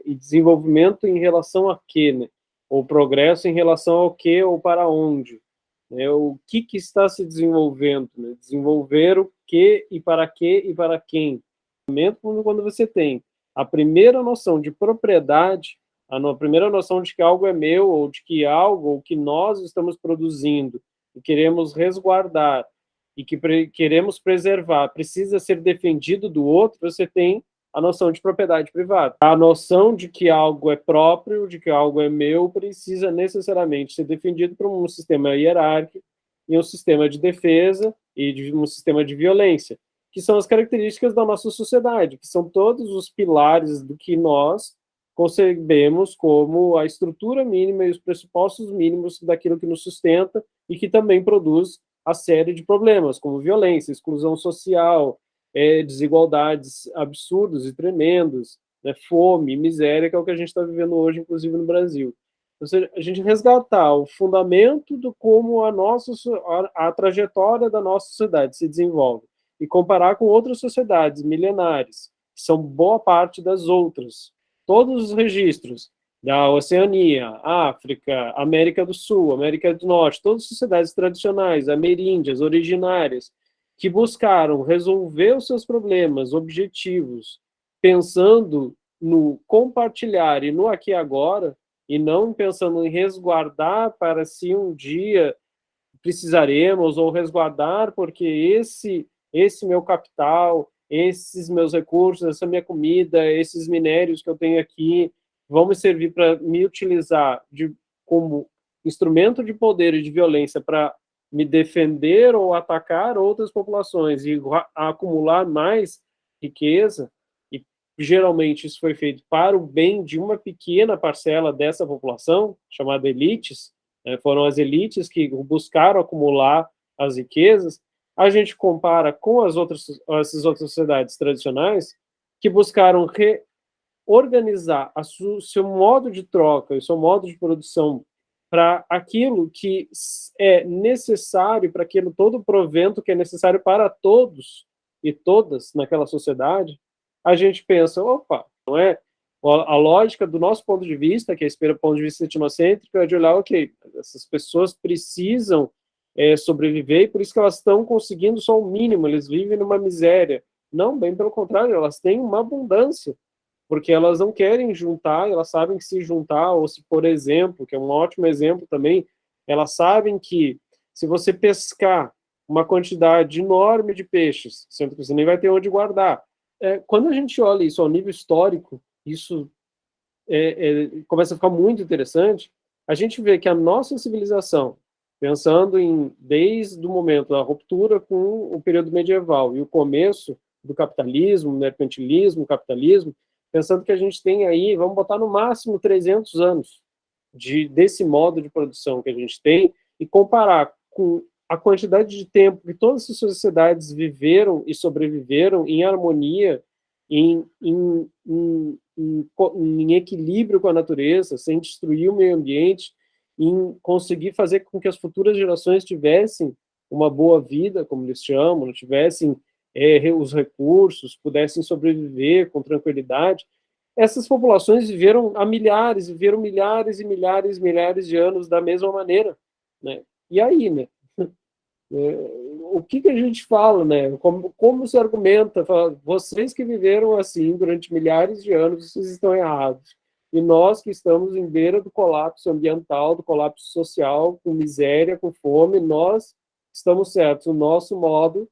E desenvolvimento em relação a quê, né? Ou progresso em relação ao quê ou para onde? Né? O que está se desenvolvendo? Né? Desenvolver o quê e para quê e para quem? Quando você tem a primeira noção de propriedade, a primeira noção de que algo é meu, ou de que algo, ou que nós estamos produzindo e queremos resguardar, e que queremos preservar, precisa ser defendido do outro, você tem a noção de propriedade privada. A noção de que algo é próprio, de que algo é meu, precisa necessariamente ser defendido por um sistema hierárquico e um sistema de defesa e de um sistema de violência, que são as características da nossa sociedade, que são todos os pilares do que nós concebemos como a estrutura mínima e os pressupostos mínimos daquilo que nos sustenta e que também produz a série de problemas, como violência, exclusão social, desigualdades absurdas e tremendas, né, fome, miséria, que é o que a gente está vivendo hoje, inclusive no Brasil. Ou seja, a gente resgatar o fundamento do como a trajetória da nossa sociedade se desenvolve e comparar com outras sociedades milenares, que são boa parte das outras. Todos os registros da Oceania, África, América do Sul, América do Norte, todas as sociedades tradicionais, ameríndias, originárias, que buscaram resolver os seus problemas objetivos, pensando no compartilhar e no aqui e agora, e não pensando em resguardar para se um dia precisaremos, ou resguardar porque esse meu capital, esses meus recursos, essa minha comida, esses minérios que eu tenho aqui, vão me servir para me utilizar como instrumento de poder e de violência para me defender ou atacar outras populações e acumular mais riqueza, e geralmente isso foi feito para o bem de uma pequena parcela dessa população, chamada elites, foram as elites que buscaram acumular as riquezas. A gente compara com essas outras sociedades tradicionais que buscaram reorganizar o seu modo de troca, o seu modo de produção para aquilo que é necessário, para aquilo todo o provento que é necessário para todos e todas naquela sociedade. A gente pensa, opa, não é? A lógica do nosso ponto de vista, que é esse ponto de vista etnocêntrico, é de olhar, ok, essas pessoas precisam sobreviver e por isso que elas estão conseguindo só o mínimo, eles vivem numa miséria. Não, bem pelo contrário, elas têm uma abundância, porque elas não querem juntar, elas sabem que se juntar, ou se, por exemplo, que é um ótimo exemplo também, elas sabem que se você pescar uma quantidade enorme de peixes, sendo que você nem vai ter onde guardar, quando a gente olha isso ao nível histórico, isso começa a ficar muito interessante. A gente vê que a nossa civilização, pensando desde o momento da ruptura com o período medieval e o começo do capitalismo, mercantilismo, capitalismo, pensando que a gente tem aí, vamos botar no máximo 300 anos desse modo de produção que a gente tem, e comparar com a quantidade de tempo que todas as sociedades viveram e sobreviveram em harmonia, em equilíbrio com a natureza, sem destruir o meio ambiente, em conseguir fazer com que as futuras gerações tivessem uma boa vida, como eles chamam, tivessem os recursos, pudessem sobreviver com tranquilidade. Essas populações viveram viveram milhares e milhares e milhares de anos da mesma maneira, né? E aí, né? O que a gente fala, né? Como se argumenta? Fala, vocês que viveram assim durante milhares de anos, vocês estão errados. E nós que estamos em beira do colapso ambiental, do colapso social, com miséria, com fome, nós estamos certos. O nosso modo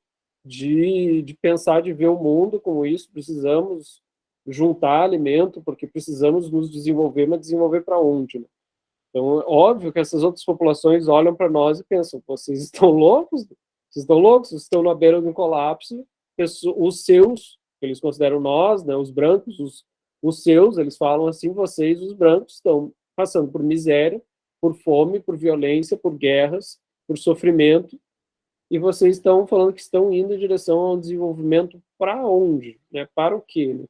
de pensar, de ver o mundo como isso, precisamos juntar alimento, porque precisamos nos desenvolver, mas desenvolver para onde, né? Então, é óbvio que essas outras populações olham para nós e pensam, vocês estão loucos? Vocês estão loucos? Vocês estão na beira de um colapso. Os seus, que eles consideram nós, né, os brancos, os seus, eles falam assim, vocês, os brancos, estão passando por miséria, por fome, por violência, por guerras, por sofrimento, e vocês estão falando que estão indo em direção ao desenvolvimento para onde? Né? Para o quê? Né?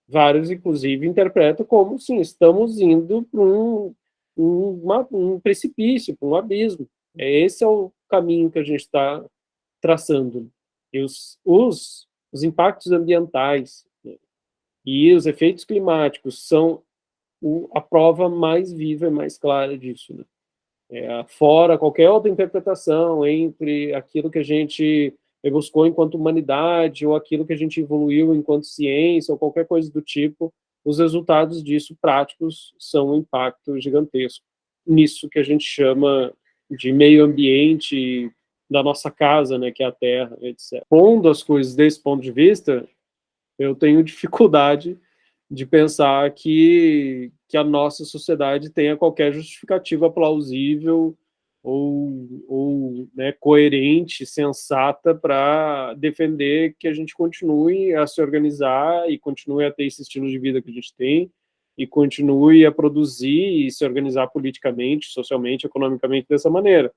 Vários, inclusive, interpretam como, sim, estamos indo para um precipício, para um abismo. Esse é o caminho que a gente está traçando. E os impactos ambientais, né, e os efeitos climáticos são a prova mais viva e mais clara disso, né? Fora qualquer outra interpretação entre aquilo que a gente buscou enquanto humanidade ou aquilo que a gente evoluiu enquanto ciência ou qualquer coisa do tipo, os resultados disso práticos são um impacto gigantesco nisso que a gente chama de meio ambiente da nossa casa, né, que é a Terra, etc. Pondo as coisas desse ponto de vista, eu tenho dificuldade de pensar que a nossa sociedade tenha qualquer justificativa plausível ou né, coerente, sensata para defender que a gente continue a se organizar e continue a ter esse estilo de vida que a gente tem e continue a produzir e se organizar politicamente, socialmente, economicamente dessa maneira.